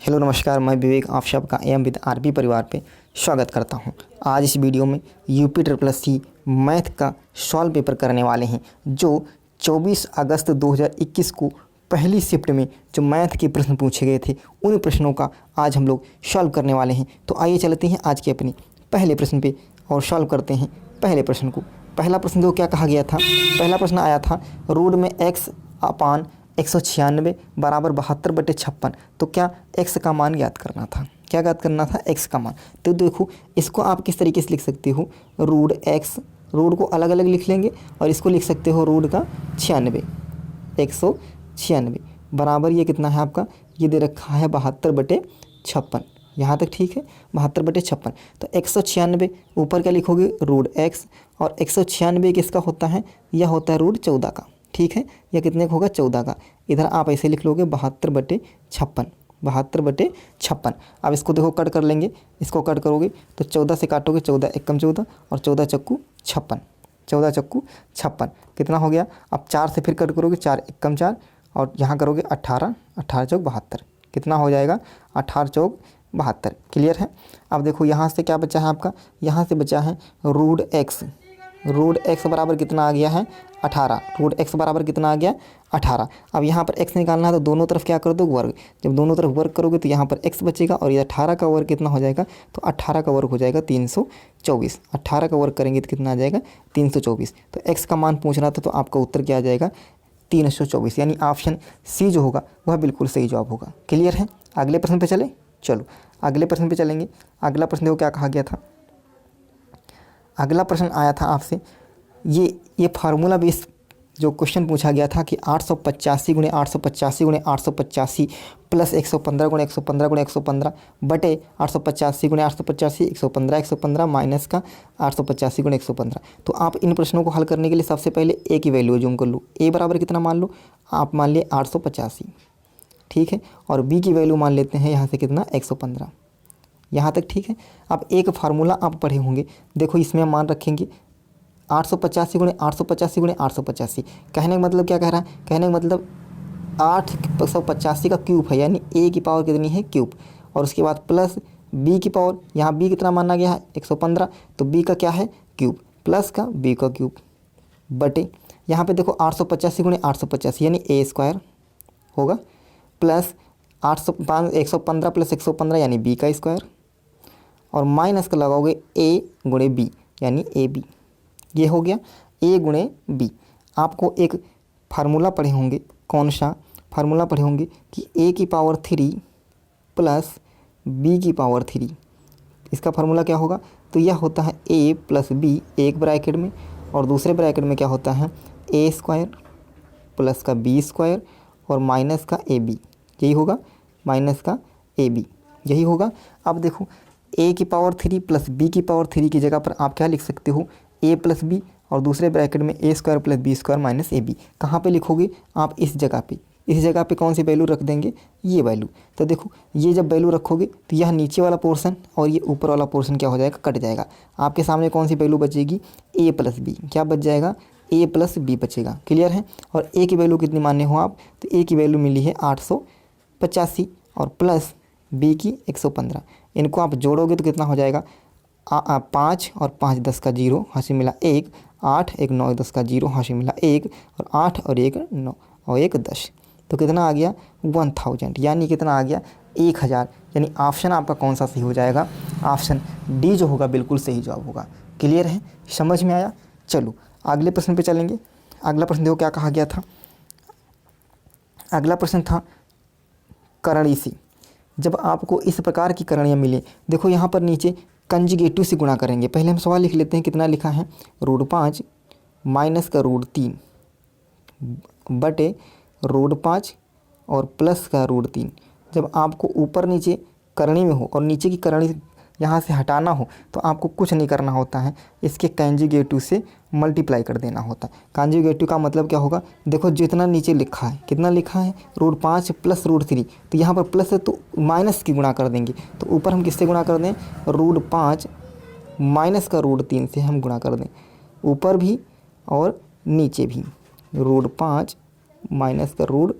Hello नमस्कार, मैं विवेक आप सबका एम विद आरपी परिवार पे स्वागत करता हूं। आज इस वीडियो में UP triple S C math का सॉल्व पेपर करने वाले हैं, जो 24 अगस्त 2021 को पहली शिफ्ट में जो मैथ के प्रश्न पूछे गए थे, उन प्रश्नों का आज हम लोग सॉल्व करने वाले हैं। तो आइए चलते हैं आज के अपने पहले प्रश्न पे और सॉल्व करते हैं पहले प्रश्न को। पहला प्रश्न तो क्या कहा गया था? पहला प्रश्न आया था रूट में x अपान 196 बराबर 72/56। तो क्या x का मान ज्ञात करना था? क्या ज्ञात करना था? x का मान। तो देखो, इसको आप किस तरीके से लिख सकते हो, रूट x, रूट को अलग अलग लिख लेंगे और इसको लिख सकते हो रूट का 96, 196 बराबर ये कितना है आपका, ये दे रखा है 72/56। यहाँ तक ठीक है, 72/56। तो 196 ऊपर क्या लिखोगे, रूट x, और 196 किसका होता है, यह होता है रूट 14 का। ठीक है, यह कितने का होगा, 14 का। इधर आप ऐसे लिख लोगे 72/56, 72/56। अब इसको देखो कट कर लेंगे, इसको कट करोगे तो 14 से काटोगे, 14 एकम 14 और 14 चक्कू 56, 14 चक्कू 56 कितना हो गया। अब 4 से फिर कट करोगे, 4 एकम 4 और यहाँ करोगे 18, 18 चौक 72 कितना हो जाएगा, 18 चौक 72। क्लियर है। अब देखो यहाँ से क्या बचा है आपका, यहाँ से बचा है रूट x, रूट x बराबर कितना आ गया है, 18। रूट x बराबर कितना आ गया, 18। अब यहाँ पर x निकालना है तो दोनों तरफ क्या कर दो, वर्ग। जब दोनों तरफ वर्ग करोगे तो यहाँ पर x बचेगा और ये 18 का वर्ग कितना हो जाएगा, तो 18 का वर्ग हो जाएगा 324। 18 का वर्ग करेंगे तो कितना आ जाएगा, 324। तो x का मान पूछ रहा था, तो आपका उत्तर क्या आ जाएगा, 324। यानी ऑप्शन सी जो होगा वह बिल्कुल सही जवाब होगा। क्लियर है। अगले प्रश्न पे चले, चलो अगले प्रश्न पे चलेंगे। अगला प्रश्न देखो क्या कहा गया था। अगला प्रश्न आया था आपसे, ये फार्मूला बेस जो क्वेश्चन पूछा गया था कि 885 गुणे 885 गुणे 885 प्लस 115 गुणे 115 गुणे 115 बटे 885 गुणे 885 115 115 माइनस का 885 गुणे 115। तो आप इन प्रश्नों को हल करने के लिए सबसे पहले ए की वैल्यू जूम कर लो। ए बराबर कितना मान लो, आप मान लिए 885, ठीक है, और बी की वैल्यू मान लेते हैं यहाँ से कितना, 115। यहाँ तक ठीक है। अब एक फार्मूला आप पढ़े होंगे, देखो इसमें मान रखेंगे 885 गुणे 885 गुणे 885। कहने का मतलब क्या कह रहा है, कहने का मतलब 885 का क्यूब है, यानी ए की पावर कितनी है, क्यूब, और उसके बाद प्लस बी की पावर, यहाँ बी कितना माना गया है, 115, तो बी का क्या है, क्यूब, प्लस का बी का क्यूब बटे यहाँ पे देखो 885 गुणे 885 यानी ए स्क्वायर होगा, प्लस 115 प्लस 115 यानी बी का स्क्वायर, और माइनस का लगाओगे ए गुणे बी यानी ए बी। ये हो गया ए गुणे बी। आपको एक फार्मूला पढ़े होंगे, कौन सा फार्मूला पढ़े होंगे कि ए की पावर 3 प्लस बी की पावर 3। इसका फार्मूला क्या होगा, तो यह होता है ए प्लस बी एक ब्रैकेट में, और दूसरे ब्रैकेट में क्या होता है, ए स्क्वायर प्लस का बी स्क्वायर और माइनस का ए बी। यही होगा, माइनस का ए बी, यही होगा। अब देखो ए की पावर 3 प्लस बी की पावर 3 की जगह पर आप क्या लिख सकते हो, ए प्लस बी और दूसरे ब्रैकेट में A square plus B square minus A B. कहाँ पर लिखोगे आप, इस जगह पे, इस जगह पे कौन सी वैल्यू रख देंगे, ये वैल्यू। तो देखो ये जब वैल्यू रखोगे तो यह नीचे वाला पोर्शन और ये ऊपर वाला पोर्शन क्या हो जाएगा, कट जाएगा। आपके सामने कौन सी वैल्यू बचेगी, ए प्लस बी, क्या बच जाएगा, ए प्लस बी बचेगा। क्लियर है। और ए की वैल्यू कितनी माने हो आप, तो ए की वैल्यू मिली है 885 और प्लस बी की 115। इनको आप जोड़ोगे तो कितना हो जाएगा, 5 और 5 10 का 0 हासिल मिला 1, 8 1 9 10 का 0 हासिल मिला 1, और 8 और 1 9 और 1 10। तो कितना आ गया, 1000, यानी कितना आ गया, 1000। यानी ऑप्शन आपका कौन सा सही हो जाएगा, ऑप्शन डी जो होगा बिल्कुल सही जवाब होगा। क्लियर है, समझ में आया। चलो अगले प्रश्न पे चलेंगे। अगला प्रश्न देखो क्या कहा गया था। अगला प्रश्न था करणीय से। जब आपको इस प्रकार की करणियाँ मिले, देखो यहाँ पर नीचे कंजुगेटिव से गुणा करेंगे। पहले हम सवाल लिख लेते हैं, कितना लिखा है, रूट 5 माइनस का रूट 3 बटे रूट 5 और प्लस का रूट 3। जब आपको ऊपर नीचे करनी में हो और नीचे की करनी यहाँ से हटाना हो तो आपको कुछ नहीं करना होता है, इसके कंजुगेटिव से मल्टीप्लाई कर देना होता है। कंजुगेटिव का मतलब क्या होगा, देखो जितना नीचे लिखा है, कितना लिखा है, रूट 5 प्लस रूट 3, तो यहाँ पर प्लस है तो माइनस की गुणा कर देंगे। तो ऊपर हम किससे गुणा कर दें, रूट 5 माइनस का रूट 3 से हम गुणा कर दें, ऊपर भी और नीचे भी, रूट 5 माइनस का रूट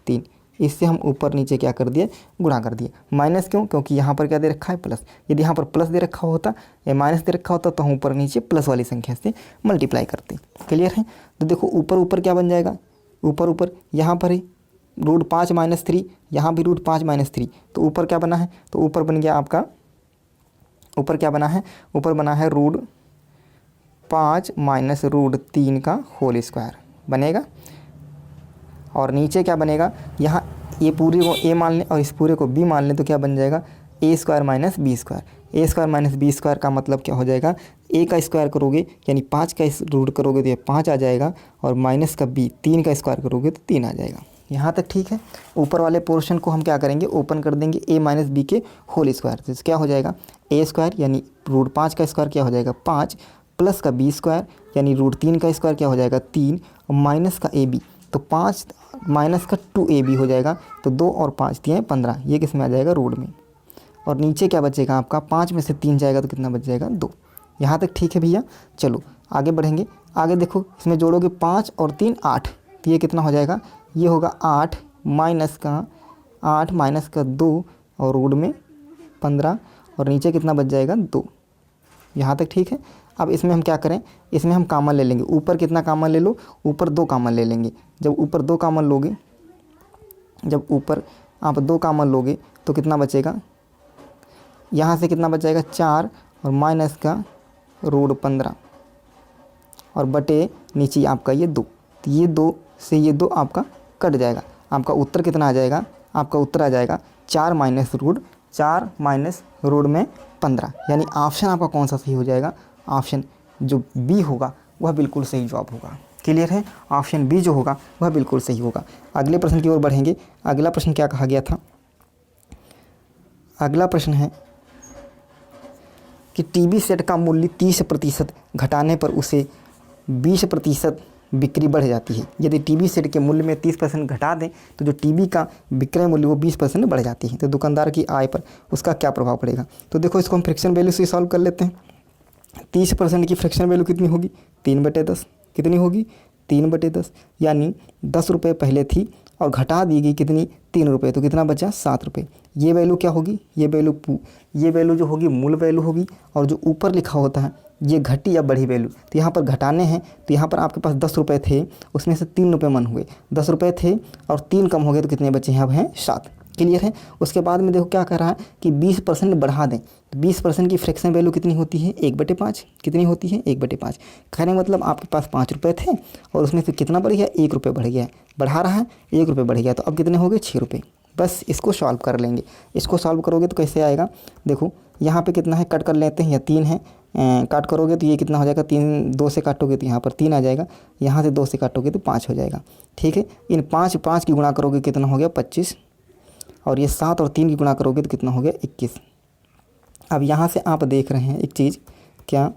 3। इससे हम ऊपर नीचे क्या कर दिए, गुणा कर दिए। माइनस क्यों, क्योंकि यहाँ पर क्या दे रखा है, प्लस। यदि यहाँ पर प्लस दे रखा होता या माइनस दे रखा होता तो हम ऊपर नीचे प्लस वाली संख्या से मल्टीप्लाई करते। क्लियर है। तो देखो ऊपर ऊपर क्या बन जाएगा, ऊपर ऊपर यहाँ पर है √5 - 3, यहाँ भी √5 - 3, तो ऊपर क्या बना है, तो ऊपर बन गया आपका, ऊपर क्या बना है, ऊपर बना है √5 - √3 का होल स्क्वायर बनेगा। और नीचे क्या बनेगा, यहाँ ये पूरे को a मान लें और इस पूरे को b मान लें तो क्या बन जाएगा, a² - b²। a² - b² का मतलब क्या हो जाएगा, a का स्क्वायर करोगे यानी 5 का रूट करोगे तो ये 5 आ जाएगा, और माइनस का b 3 का स्क्वायर करोगे तो 3 आ जाएगा। यहाँ तक ठीक है। ऊपर वाले पोर्शन को हम क्या करेंगे, ओपन कर देंगे, a - b के होल स्क्वायर। तो क्या हो जाएगा, a² यानी √5 का स्क्वायर क्या हो जाएगा 5, प्लस का b² यानी √3 का स्क्वायर क्या हो जाएगा 3, और माइनस का ab, तो 5 माइनस का 2ab हो जाएगा। तो 2 और 5 दिए 15, ये किस में आ जाएगा, रूट में। और नीचे क्या बचेगा आपका, 5 में से 3 जाएगा तो कितना बच जाएगा, 2। यहाँ तक ठीक है भैया। चलो आगे बढ़ेंगे। आगे देखो इसमें जोड़ोगे 5 और 3 8, तो ये कितना हो जाएगा, ये होगा 8 माइनस का 2 और रूट में 15, और नीचे कितना बच जाएगा 2। यहाँ तक ठीक है। अब इसमें हम क्या करें, इसमें हम कॉमन ले लेंगे। ऊपर कितना कॉमन ले लो, ऊपर 2 कॉमन ले लेंगे। जब ऊपर 2 कॉमन लोगे, जब ऊपर आप 2 कॉमन लोगे तो कितना बचेगा, यहाँ से कितना बच जाएगा 4 और माइनस का √15 और बटे नीचे आपका ये 2, तो ये 2 से ये 2 आपका कट जाएगा। आपका उत्तर कितना आ जाएगा, आपका उत्तर आ जाएगा 4 माइनस रूट में 15। यानी ऑप्शन आपका कौन सा सही हो जाएगा, ऑप्शन जो बी होगा वह बिल्कुल सही जवाब होगा। क्लियर है, ऑप्शन बी जो होगा वह बिल्कुल सही होगा। अगले प्रश्न की ओर बढ़ेंगे। अगला प्रश्न क्या कहा गया था, अगला प्रश्न है कि टीवी सेट का मूल्य 30% घटाने पर उसे 20% बिक्री बढ़ जाती है। यदि टीवी सेट के मूल्य में 30% घटा दें तो जो टीवी का विक्रय मूल्य वो 20% बढ़ जाती है, तो दुकानदार की आय पर उसका क्या प्रभाव पड़ेगा। तो देखो इसको हम फ्रैक्शन वैल्यू से सॉल्व कर लेते हैं। 30% की फ्रैक्शन वैल्यू कितनी होगी, 3/10। कितनी होगी, 3/10, यानी 10 रुपये पहले थी और घटा दी गई कितनी, 3 रुपये, तो कितना बचा 7 रुपये। ये वैल्यू क्या होगी, ये वैल्यू जो होगी मूल वैल्यू होगी, और जो ऊपर लिखा होता है ये घटी या बढ़ी वैल्यू। तो यहाँ पर घटाने हैं, तो यहाँ पर आपके पास 10 रुपये थे, उसमें से 3 रुपये मन हुए, 10 रुपये थे और 3 कम हो गए तो कितने बचे हैं, अब हैं 7। क्लियर है। उसके बाद में देखो क्या कर रहा है कि 20% बढ़ा दें, तो 20% की फ्रैक्शन वैल्यू कितनी होती है, 1/5। कितनी होती है, 1/5। कहने का मतलब आपके पास 5 रुपये थे और उसमें से कितना बढ़ गया, 1 रुपये बढ़ गया, बढ़ा रहा है 1 रुपये बढ़ गया, तो अब कितने हो गए 6 रुपये। बस इसको सॉल्व कर लेंगे। इसको सॉल्व करोगे तो कैसे आएगा, देखो यहाँ पे कितना है, कट कर लेते हैं, या 3 है, काट करोगे तो ये कितना हो जाएगा, 3 2 से काटोगे तो यहाँ पर 3 आ जाएगा, यहाँ से 2 से काटोगे तो 5 हो जाएगा। ठीक है, इन 5 की गुणा करोगे कितना हो गया 25, और ये 7 और 3 की गुणा करोगे तो कितना हो गया 21। अब यहाँ से आप देख रहे हैं एक चीज़, क्या,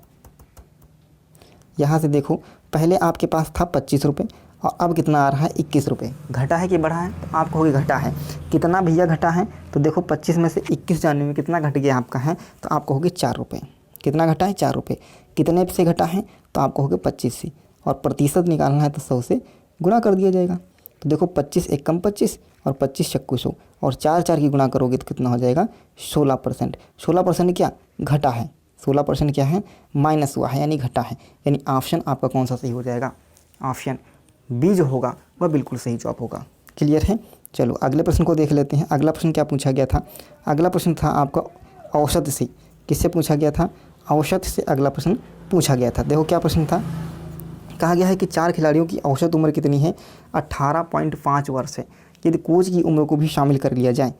यहाँ से देखो पहले आपके पास था 25 रुपये और अब कितना आ रहा है 21 रुपये। घटा है कि बढ़ा है, तो आप कहोगे घटा है। कितना भैया घटा है, तो देखो 25 में से 21 जाने में कितना घट गया आपका है, तो आप कहोगे 4 रुपये। कितना घटा है, 4 रुपये। कितने से घटा है, तो आप कहोगे 25 से, और प्रतिशत निकालना है तो 100 से गुणा कर दिया जाएगा। तो देखो 25 एकम 25 और 25 चक्कू 100, और 4 की गुणा करोगे तो कितना हो जाएगा 16%। 16% क्या घटा है, 16% क्या है माइनस हुआ है, यानी घटा है। यानी ऑप्शन आपका कौन सा सही हो जाएगा, ऑप्शन बी जो होगा वह बिल्कुल सही जवाब होगा। क्लियर है। चलो अगले प्रश्न को देख लेते हैं। अगला प्रश्न क्या पूछा गया था, अगला प्रश्न था आपका औसत से। किससे पूछा गया था, औसत से अगला प्रश्न पूछा गया था। देखो क्या प्रश्न था, कहा गया है कि 4 खिलाड़ियों की औसत उम्र कितनी है, 18.5 वर्ष है। यदि कोच की उम्र को भी शामिल कर लिया जाए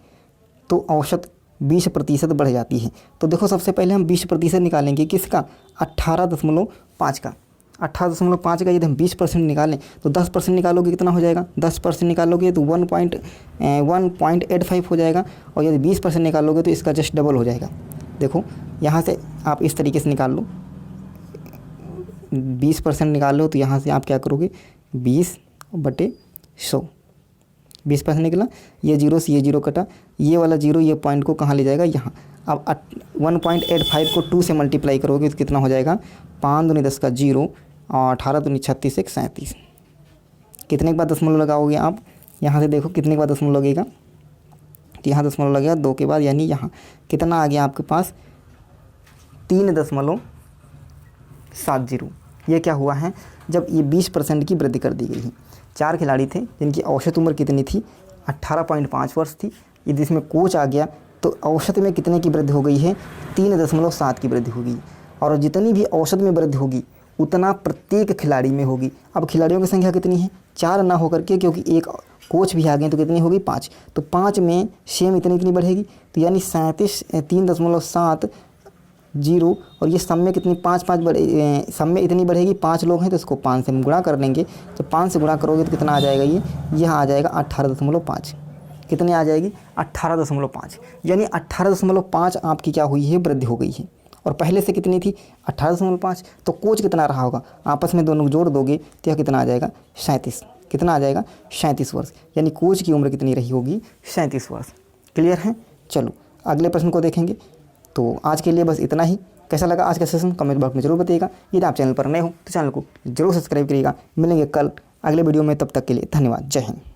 तो औसत 20% बढ़ जाती है। तो देखो सबसे पहले हम 20% निकालेंगे, किसका, 18.5 का। 18.5 का यदि हम 20% निकालें तो 10% निकालोगे कितना हो जाएगा, 10% निकालोगे तो 1.85 हो जाएगा, और यदि 20% निकालोगे तो इसका जस्ट डबल हो जाएगा। देखो यहाँ से आप इस तरीके से निकाल लो, 20% निकाल लो तो यहाँ से आप क्या करोगे 20/100, 20% निकला, ये 0 से ये 0 कटा, ये वाला 0 ये पॉइंट को कहाँ ले जाएगा, यहाँ। अब 1.85 को 2 से मल्टीप्लाई करोगे तो कितना हो जाएगा, 5 दूनी 10 का 0 और 18 दूनी 36 1 37। कितने के बाद दशमलव लगाओगे आप, यहाँ से देखो कितने के बाद दशमलव लगेगा, तो यहाँ दशमलव लगेगा 2 के बाद, यानी यहाँ कितना आ गया आपके पास 3.70। ये क्या हुआ है, जब ये 20% की वृद्धि कर दी गई है। 4 खिलाड़ी थे जिनकी औसत उम्र कितनी थी, 18.5 वर्ष थी। यदि इसमें कोच आ गया तो औसत में कितने की वृद्धि हो गई है, 3.7 की वृद्धि होगी। और जितनी भी औसत में वृद्धि होगी उतना प्रत्येक खिलाड़ी में होगी। अब खिलाड़ियों की संख्या कितनी है, 4 ना होकर के, क्योंकि एक कोच भी आ गए तो कितनी होगी 5, तो 5 में सेम इतनी बढ़ेगी, तो यानी 3.70 और ये सब में कितनी 5 बढ़े, सब में इतनी बढ़ेगी। 5 लोग हैं तो इसको 5 से गुणा कर लेंगे, जब 5 से गुणा करोगे तो कितना आ जाएगा, ये यहाँ आ जाएगा 18.5। कितने आ जाएगी 18.5, यानी 18.5 आपकी क्या हुई है, वृद्धि हो गई है। और पहले से कितनी थी 18.5, तो कोच कितना रहा होगा, आपस में दोनों जोड़ दोगे तो यह कितना आ जाएगा 37। कितना आ जाएगा 37 वर्ष, यानी कोच की उम्र कितनी रही होगी 37 वर्ष। क्लियर है। चलो अगले प्रश्न को देखेंगे। तो आज के लिए बस इतना ही। कैसा लगा आज का सेशन कमेंट बॉक्स में जरूर बताइएगा। यदि आप चैनल पर नए हो तो चैनल को जरूर सब्सक्राइब करिएगा। मिलेंगे कल अगले वीडियो में, तब तक के लिए धन्यवाद। जय हिंद।